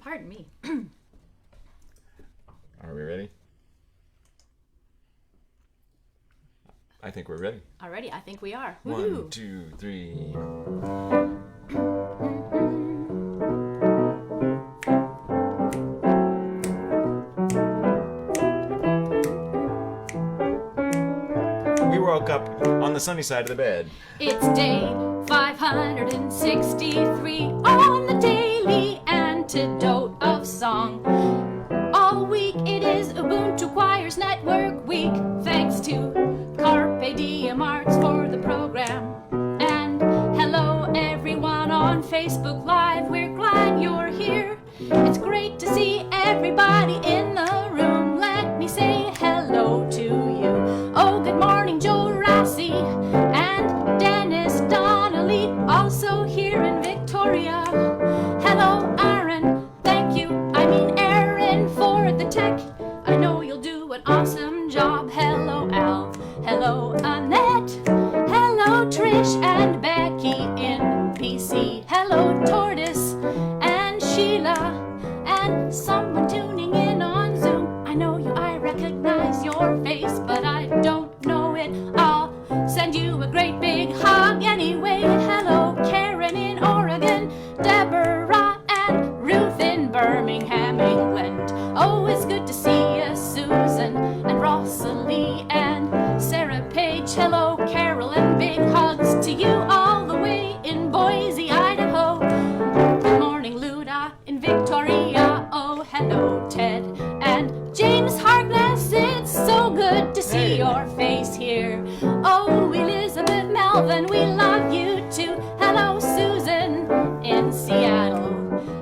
Pardon me. Are we ready? I think we're ready. Alrighty, I think we are. 1, 2, 3. We woke up on the sunny side of the bed. It's day 563 on the Daily Antidote of Song. All week it is Ubuntu Choirs Network week. Thanks to Carpe Diem Arts for the program. And hello everyone on Facebook Live. We're glad you're here. It's great to see everybody in the room. Let me say hello to you. Oh, good morning, Joe Rossi and Denis Donnelly, also here in Victoria. Hello, Aaron. Thank you. I mean Aaron for the tech. I know you'll do an awesome job. Hello, Al. Hello, Annette. Hello, Trish and Becky in PC. Hello, Tortoise and Sheila and someone tuning in on Zoom. I know you, I recognize your face, but I don't know it. I'll send you a great big hug anyway. Hello, Karen in Oregon, Deborah and Ruth in Birmingham, England. Oh, it's good to see you, Susan and Rosalie and Sarah Page. Hello, Carolyn, big hugs to you all the way in Boise, Idaho. Good morning, Luda in Victoria. Oh, hello, Ted and James Harkness. It's so good to see your face here. Oh, Elizabeth Melvin, we love you too. Hello, Susan in Seattle.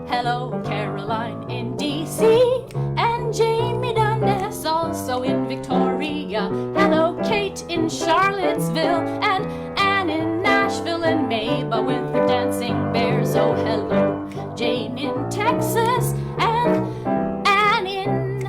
Hello, Caroline in DC. And Jamie Dundas also in Victoria. Hello, Kate in Charlottesville. And Anne in Nashville. And Maba with her dancing bears. Oh, hello, Jane in Texas. And Anne in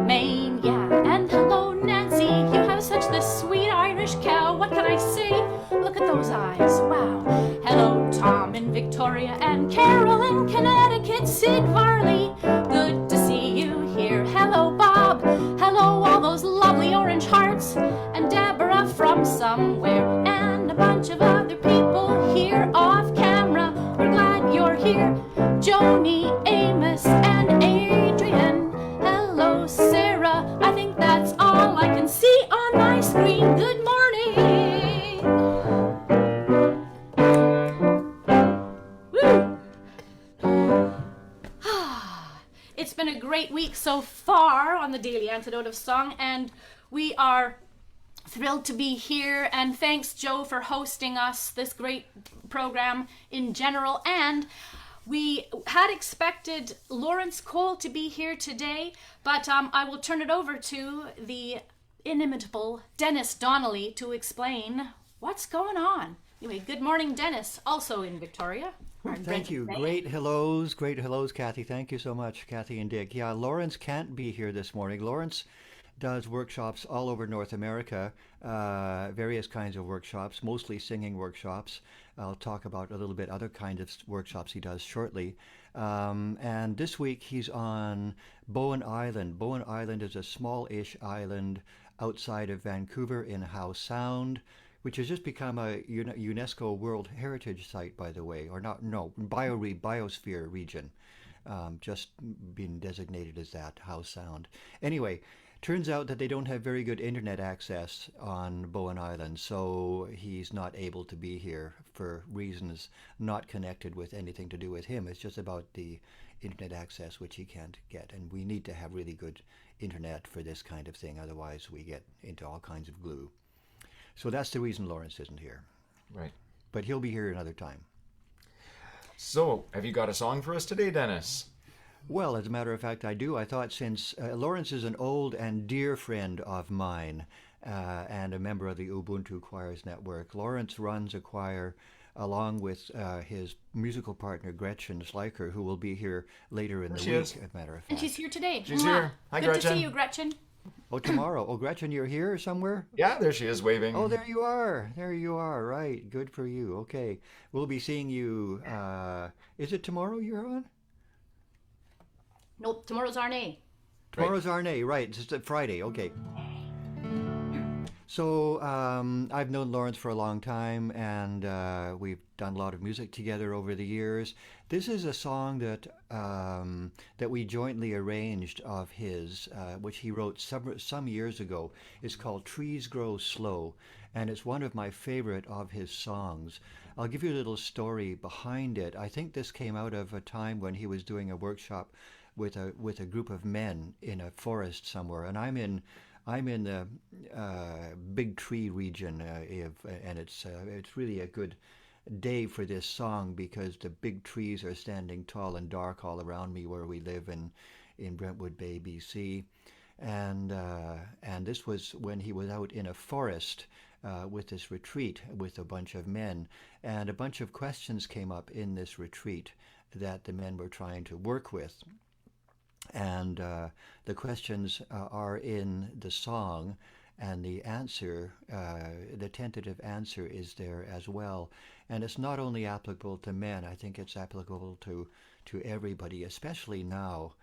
Maine. Yeah, and hello, Nancy. You have such the sweet Irish cow. What can I say? Look at those eyes. Wow. Hello, Tom in Victoria. And Carol in Connecticut. Sid Varley. Good to see you here. Hello, Bob. Hello, all those lovely orange hearts. And Deborah from somewhere. And a bunch of other people here off camera. We're glad you're here. Joni, Amos, and Adrian. Hello, Sarah. I think that's all I can see on my screen. Good morning. Woo! It's been a great week so far on the Daily Antidote of Song, and we are thrilled to be here. And thanks, Joe, for hosting us this great program in general. And we had expected Laurence Cole to be here today, but I will turn it over to the inimitable Denis Donnelly to explain what's going on. Anyway, good morning, Denis, also in Victoria. Thank you. Great hellos, Cathy. Thank you so much, Cathy and Dick. Yeah, Laurence can't be here this morning. Laurence does workshops all over North America, various kinds of workshops, mostly singing workshops. I'll talk about a little bit other kinds of workshops he does shortly. And this week he's on Bowen Island. Bowen Island is a small-ish island outside of Vancouver in Howe Sound, which has just become a UNESCO World Heritage Site, by the way, or not, no, biosphere region, just been designated as that, Howe Sound. Anyway, turns out that they don't have very good internet access on Bowen Island, so he's not able to be here for reasons not connected with anything to do with him. It's just about the internet access, which he can't get, and we need to have really good internet for this kind of thing, otherwise we get into all kinds of glue. So that's the reason Laurence isn't here. Right. But he'll be here another time. So, have you got a song for us today, Denis? Well, as a matter of fact, I do. I thought since Laurence is an old and dear friend of mine and a member of the Ubuntu Choirs Network, Laurence runs a choir along with his musical partner, Gretchen Schleicher, who will be here later in the week, as a matter of fact. And she's here today. She's here. Hi, Good Gretchen. to see you, Gretchen. Oh, tomorrow. Oh, Gretchen, you're here somewhere? Yeah, there she is waving. Oh, there you are. There you are. Right. Good for you. Okay. We'll be seeing you. Is it tomorrow you're on? Nope, tomorrow's Arne. Tomorrow's Arne, right? It's just a Friday. Okay. So I've known Laurence for a long time, and we've done a lot of music together over the years. This is a song that we jointly arranged of his, which he wrote some years ago. It's called "Trees Grow Slow," and it's one of my favorite of his songs. I'll give you a little story behind it. I think this came out of a time when he was doing a workshop with a group of men in a forest somewhere, and I'm in the big tree region, and it's really a good day for this song because the big trees are standing tall and dark all around me where we live in Brentwood Bay, BC, and this was when he was out in a forest with this retreat with a bunch of men, and a bunch of questions came up in this retreat that the men were trying to work with. And the questions are in the song, and the answer, the tentative answer is there as well. And it's not only applicable to men, I think it's applicable to everybody, especially now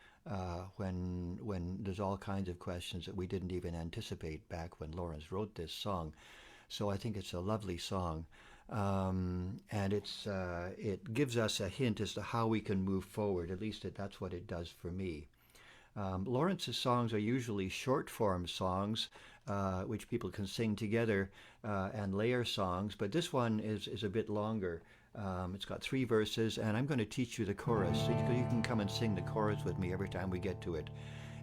when there's all kinds of questions that we didn't even anticipate back when Laurence wrote this song. So I think it's a lovely song. And it gives us a hint as to how we can move forward. At least that's what it does for me. Laurence's songs are usually short-form songs, which people can sing together and layer songs, but this one is a bit longer. It's got 3 verses, and I'm going to teach you the chorus, so you can come and sing the chorus with me every time we get to it.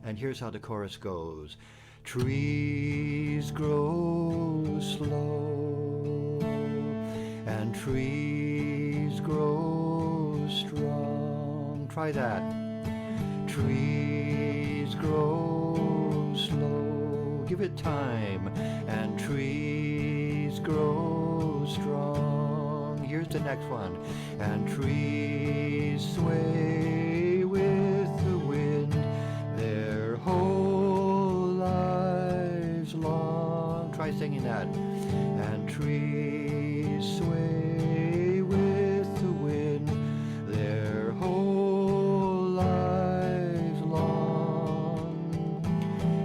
And here's how the chorus goes. Trees grow slow, and trees grow strong. Try that. Trees grow slow, give it time, and trees grow strong. Here's the next one. And trees sway with the wind their whole lives long. Try singing that. And trees sway with the wind their whole lives long.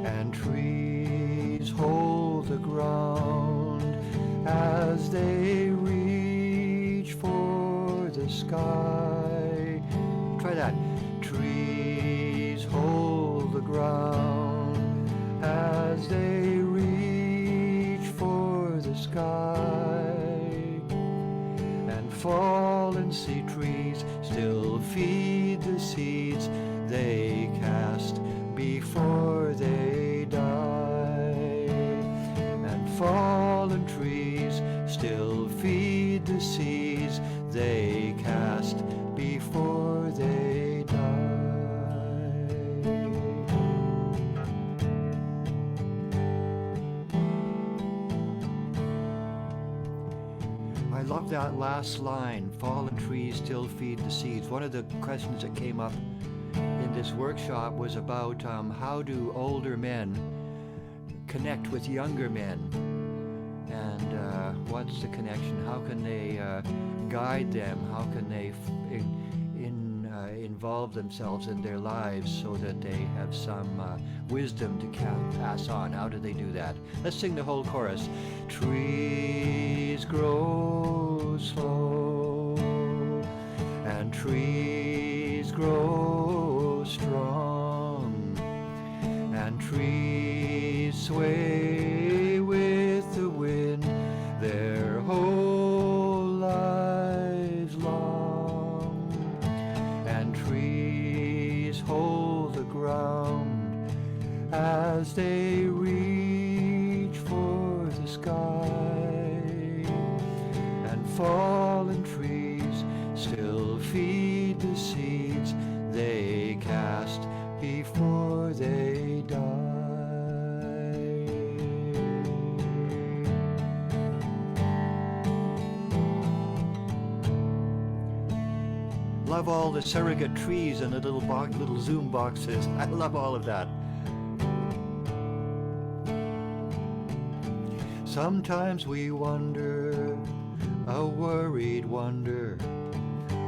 And trees hold the ground as they reach for the sky. Try that. Trees hold the ground as they reach for the sky. And fallen sea trees still feed the seeds they cast before they die. And fallen trees still feed the seeds they cast before they die. I love that last line, fallen trees still feed the seeds. One of the questions that came up in this workshop was about how do older men connect with younger men, and what's the connection? How can they guide them? How can they involve themselves in their lives so that they have some wisdom to pass on? How do they do that? Let's sing the whole chorus. Trees grow slow, and trees grow strong, and trees sway with the wind their whole lives long, and trees hold the ground as they reach for the sky, and fallen trees still feed the seeds they cast before they die. Love all the surrogate trees and the little zoom boxes. I love all of that. Sometimes we wonder, a worried wonder,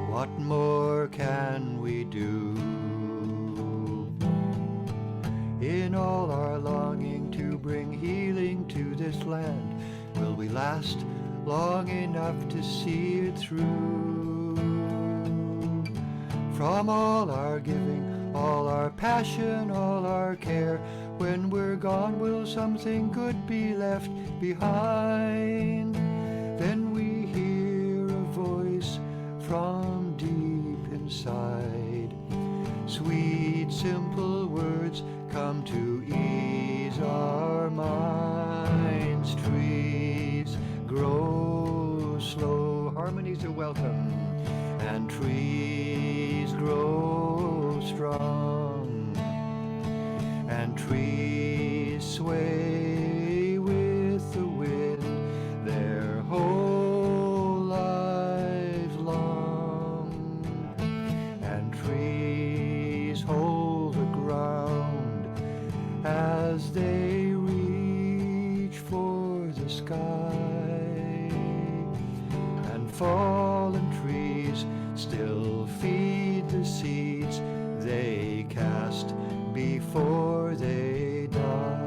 what more can we do? In all our longing to bring healing to this land, will we last long enough to see it through? From all our giving, all our passion, all our care, when we're gone, will something good be left behind? Then we hear a voice from deep inside. Sweet, simple words come to ease our minds. Trees grow slow, harmonies are welcome, and trees grow strong, and trees sway with the wind their whole lives long, and trees hold the ground as they reach for the sky, and fallen trees still feed the seeds they cast before they die.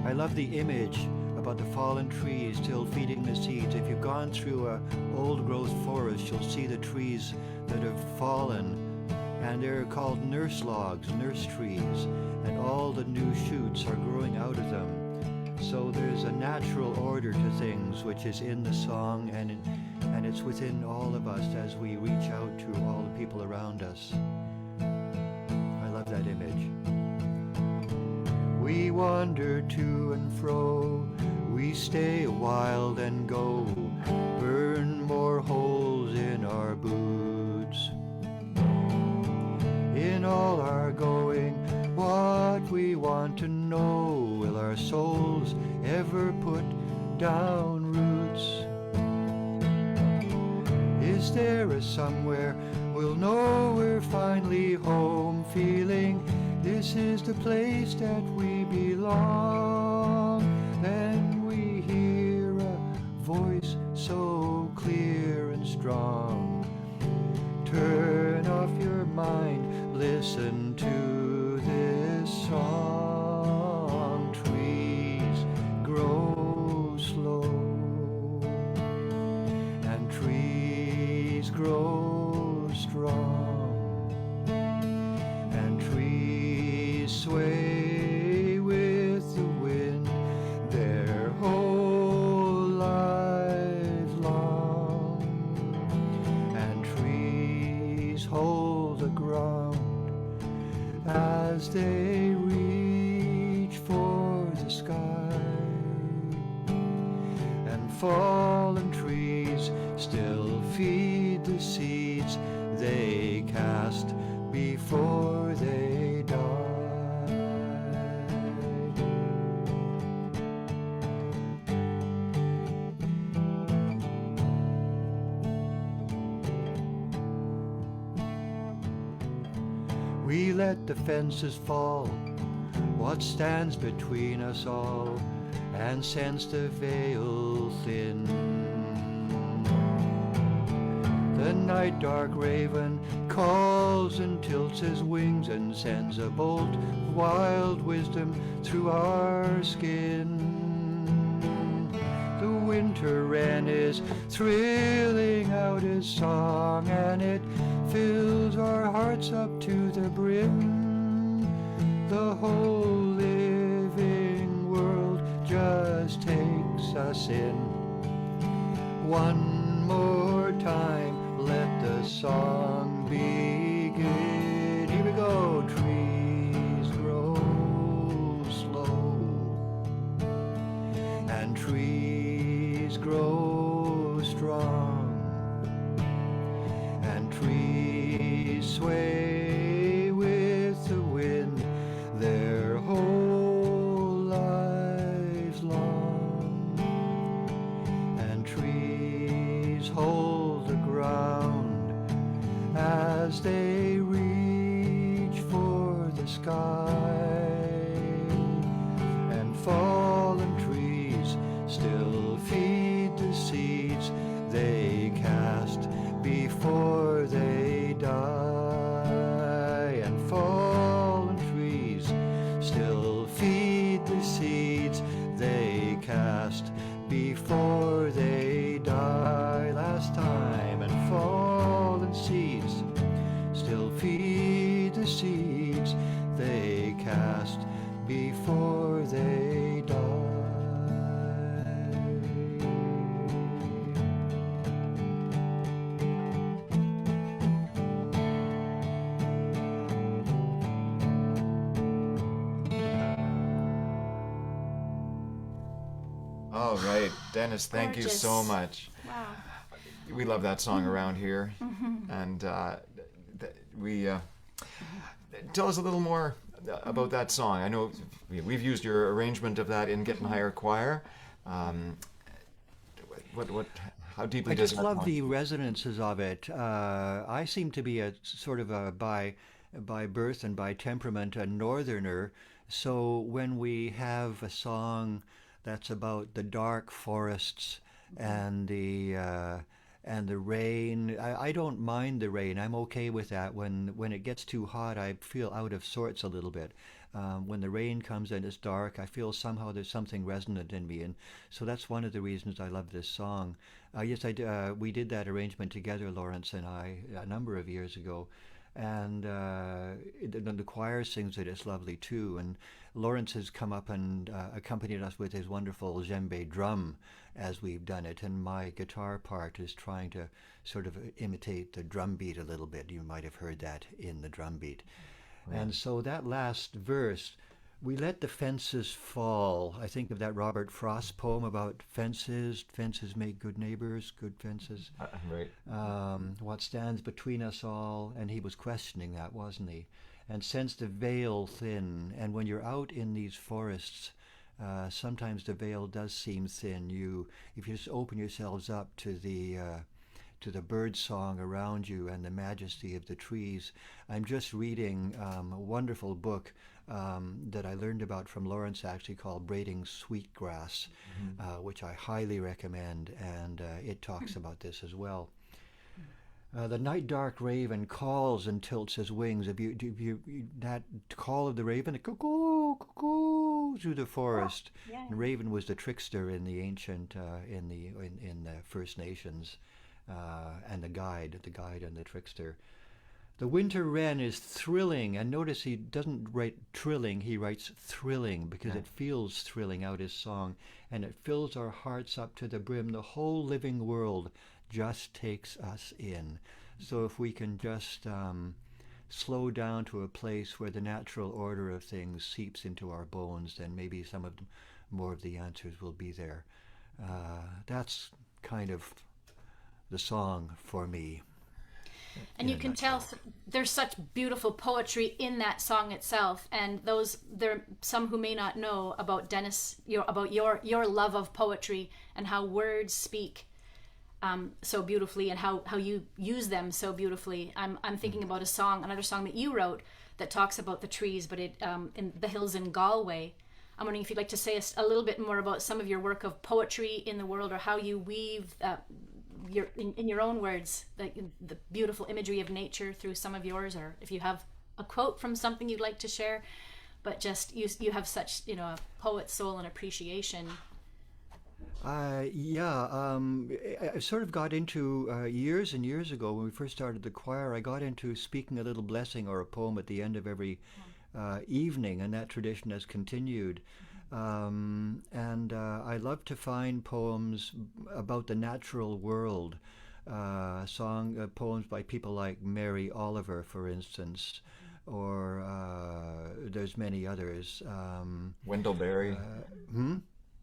I love the image about the fallen trees still feeding the seeds. If you've gone through a old growth forest, you'll see the trees that have fallen, and they're called nurse logs, nurse trees, and all the new shoots are growing out of them. So there's a natural order to things which is in the song, and it's within all of us as we reach out to all the people around us. I love that image. We wander to and fro, we stay a while then go, burn more holes in our boots. In all our going, what we want to know, will our souls ever put down roots? Is there a somewhere we'll know we're finally home, feeling this is the place that we belong? Then we hear a voice so clear and strong. Turn off your mind, listen to this song. Trees grow slow, and trees grow strong, and trees sway with the wind their whole lives long, and trees hold the ground as they reach for the sky, and fallen trees still feed the seeds they cast before they die. We let the fences fall, what stands between us all, and sense the veil thin. The night dark raven calls and tilts his wings and sends a bolt of wild wisdom through our skin. The winter wren is thrilling out his song, and it fills our hearts up to the brim. The whole living world just takes us in. One more time, let the song begin. Here we go. Trees grow slow, and trees grow strong, and trees sway with the wind their whole lives long, and trees hold the ground as they reach for the sky, and fallen trees still feed the feed the seeds they cast before they die. Last time, and fallen seeds still feed the seeds they cast before they die. All right, Dennis, thank you so Gorgeous. much. Wow. We love that song around here. And we tell us a little more about that song. I know we've used your arrangement of that in Getting Higher Choir. How deeply I does just that love one- the resonances of it. I seem to be a sort of a by birth and by temperament a northerner. So when we have a song that's about the dark forests and the rain, I don't mind the rain. I'm okay with that. When it gets too hot, I feel out of sorts a little bit. When the rain comes and it's dark, I feel somehow there's something resonant in me, and so that's one of the reasons I love this song. Yes, we did that arrangement together, Laurence and I, a number of years ago, and the choir sings it. It's lovely too. And Laurence has come up and accompanied us with his wonderful djembe drum as we've done it, and my guitar part is trying to sort of imitate the drum beat a little bit. You might have heard that in the drum beat. And so that last verse, we let the fences fall. I think of that Robert Frost poem about fences. Fences make good neighbors, good fences. Right. What stands between us all? And he was questioning that, wasn't he? And since the veil thin, and when you're out in these forests, sometimes the veil does seem thin. If you just open yourselves up to the bird song around you and the majesty of the trees. I'm just reading a wonderful book that I learned about from Laurence, actually, called Braiding Sweetgrass, which I highly recommend, and it talks about this as well. The night dark raven calls and tilts his wings. That call of the raven, the cuckoo, cuckoo, through the forest. Yeah. And raven was the trickster in the ancient, in the First Nations. And the guide and the trickster. The winter wren is thrilling, and notice he doesn't write trilling, he writes thrilling, because it feels thrilling out his song, and it fills our hearts up to the brim. The whole living world just takes us in. So if we can just slow down to a place where the natural order of things seeps into our bones, then maybe more of the answers will be there. That's kind of the song for me. And you can tell there's such beautiful poetry in that song itself. And there are some who may not know about Dennis, about your love of poetry and how words speak so beautifully, and how you use them so beautifully. I'm thinking about another song that you wrote that talks about the trees, but in the hills in Galway. I'm wondering if you'd like to say a little bit more about some of your work of poetry in the world, or how you weave in your own words, the beautiful imagery of nature through some of yours, or if you have a quote from something you'd like to share. But just you have such a poet's soul and appreciation. I sort of got into years and years ago when we first started the choir. I got into speaking a little blessing or a poem at the end of every evening, and that tradition has continued. And I love to find poems about the natural world, poems by people like Mary Oliver, for instance, or there's many others. Wendell Berry.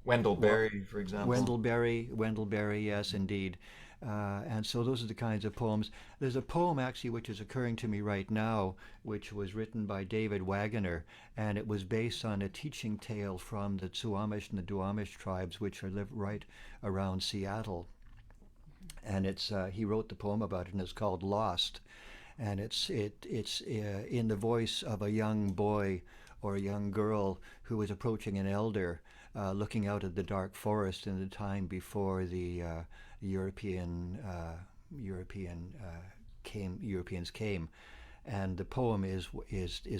Wendell Berry, for example. Wendell Berry, yes, indeed. And so those are the kinds of poems. There's a poem actually which is occurring to me right now, which was written by David Wagner, and it was based on a teaching tale from the Tsuamish and the Duwamish tribes, which live right around Seattle. And he wrote the poem about it, and it's called Lost. And it's in the voice of a young boy or a young girl who was approaching an elder, looking out at the dark forest in the time before the Europeans came, and the poem is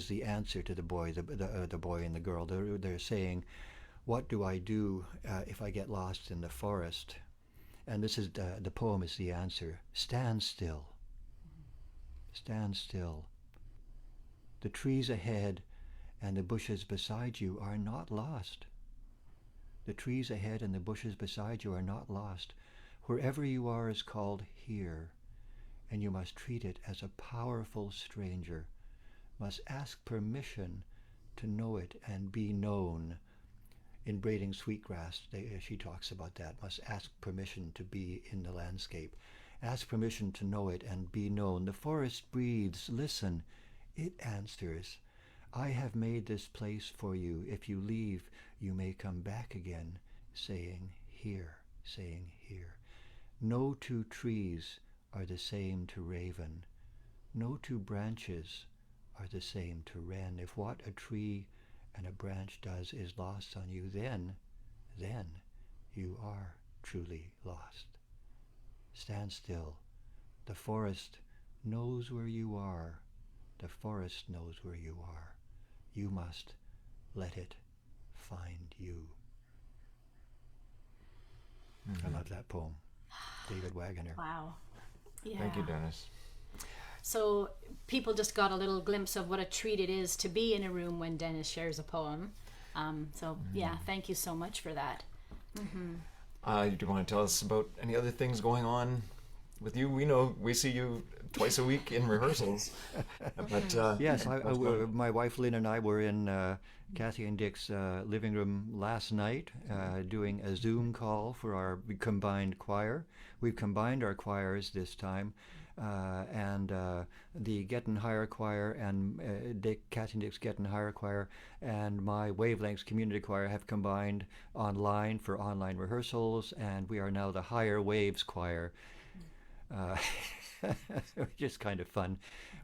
the answer to the boy, the boy and the girl. They're saying, "What do I do if I get lost in the forest?" And this is the poem is the answer. Stand still. Stand still. The trees ahead and the bushes beside you are not lost. The trees ahead and the bushes beside you are not lost. Wherever you are is called here, and you must treat it as a powerful stranger, must ask permission to know it and be known. In Braiding Sweetgrass, she talks about that. Must ask permission to be in the landscape. Ask permission to know it and be known. The forest breathes. Listen. It answers. I have made this place for you. If you leave, you may come back again, saying here, saying here. No two trees are the same to raven. No two branches are the same to wren. If what a tree and a branch does is lost on you, then you are truly lost. Stand still. The forest knows where you are. The forest knows where you are. You must let it find you. I love that poem. David Wagner. Wow. Yeah. Thank you, Dennis. So people just got a little glimpse of what a treat it is to be in a room when Dennis shares a poem. Yeah, thank you so much for that. Do you want to tell us about any other things going on with you? We know we see you twice a week in rehearsals. But yes, my wife Lynn and I were in Cathy and Dick's living room last night doing a Zoom call for our combined choir. We've combined our choirs this time. And the Getting Higher Choir and Cathy and Dick's Getting Higher Choir and my Wavelengths Community Choir have combined online for online rehearsals, and we are now the Higher Waves Choir. Just kind of fun.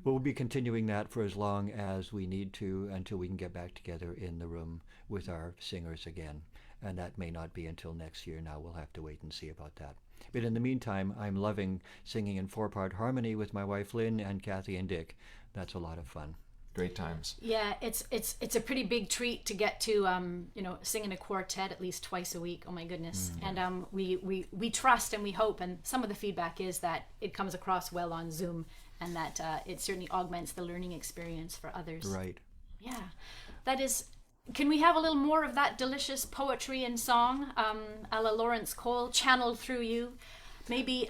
But we'll be continuing that for as long as we need to until we can get back together in the room with our singers again. And that may not be until next year now. We'll have to wait and see about that. But in the meantime, I'm loving singing in 4-part harmony with my wife Lynn and Cathy and Dick. That's a lot of fun. Great times. Yeah, it's a pretty big treat to get to sing in a quartet at least twice a week. Oh my goodness. And we trust and we hope, and some of the feedback is that it comes across well on Zoom, and that it certainly augments the learning experience for others. Right. Yeah. That is. Can we have a little more of that delicious poetry and song, a la Laurence Cole, channeled through you? Maybe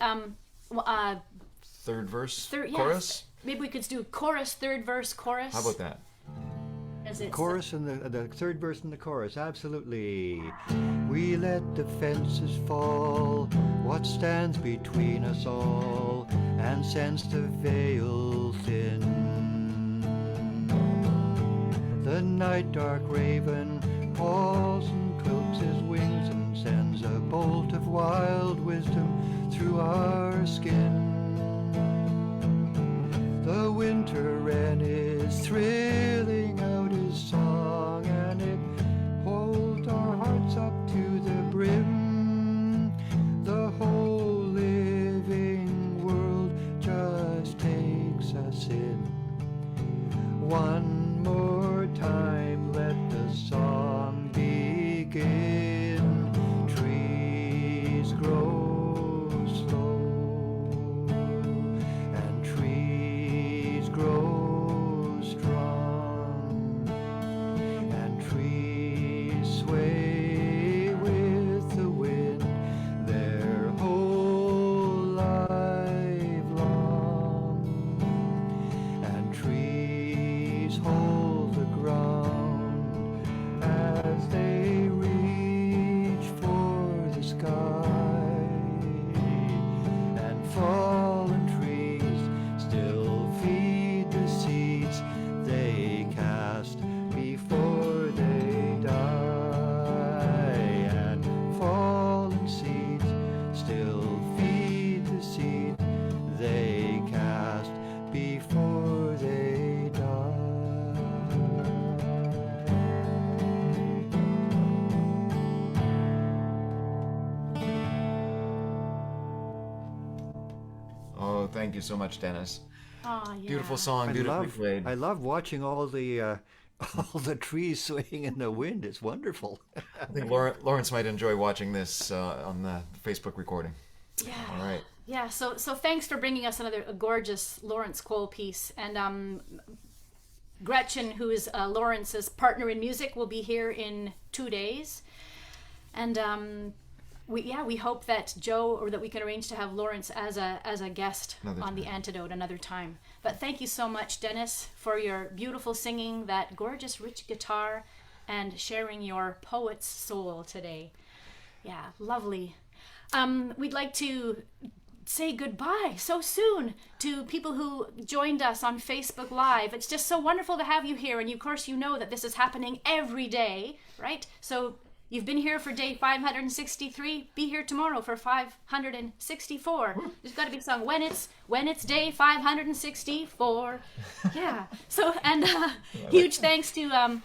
third verse, chorus? Yes. Maybe we could do chorus, third verse, chorus. How about that? Chorus and the third verse and the chorus, absolutely. We let the fences fall, what stands between us all, and sense the veil thin. The night dark raven calls and quilts his wings and sends a bolt of wild wisdom through our skin. The winter wren is thrilling out his song, and it holds our hearts up to the brim. The whole living world just takes us in. One more time, let the song begin. Trees grow slow, and trees grow strong, and trees sway with the wind their whole life long, and trees hold the ground as they reach for the sky, and fallen trees still feed the seeds they cast before they die, and fallen seeds still feed the seed they cast before they die. Oh, thank you so much, Dennis. Oh, yeah. Beautiful song, beautifully played. I love watching all the trees swaying in the wind. It's wonderful. I think Laurence might enjoy watching this on the Facebook recording. Yeah. All right. Yeah, so thanks for bringing us another gorgeous Laurence Cole piece. And Gretchen, who is Laurence's partner in music, will be here in 2 days. And we hope that Joe, or that we can arrange to have Laurence as a guest on The Antidote another time. But thank you so much, Dennis, for your beautiful singing, that gorgeous rich guitar, and sharing your poet's soul today. Yeah, lovely. We'd like to say goodbye so soon to people who joined us on Facebook Live. It's just so wonderful to have you here, and of course you know that this is happening every day, right? So you've been here for day 563. Be here tomorrow for 564. There's got to be a song when it's day 564. Yeah. So, and huge thanks to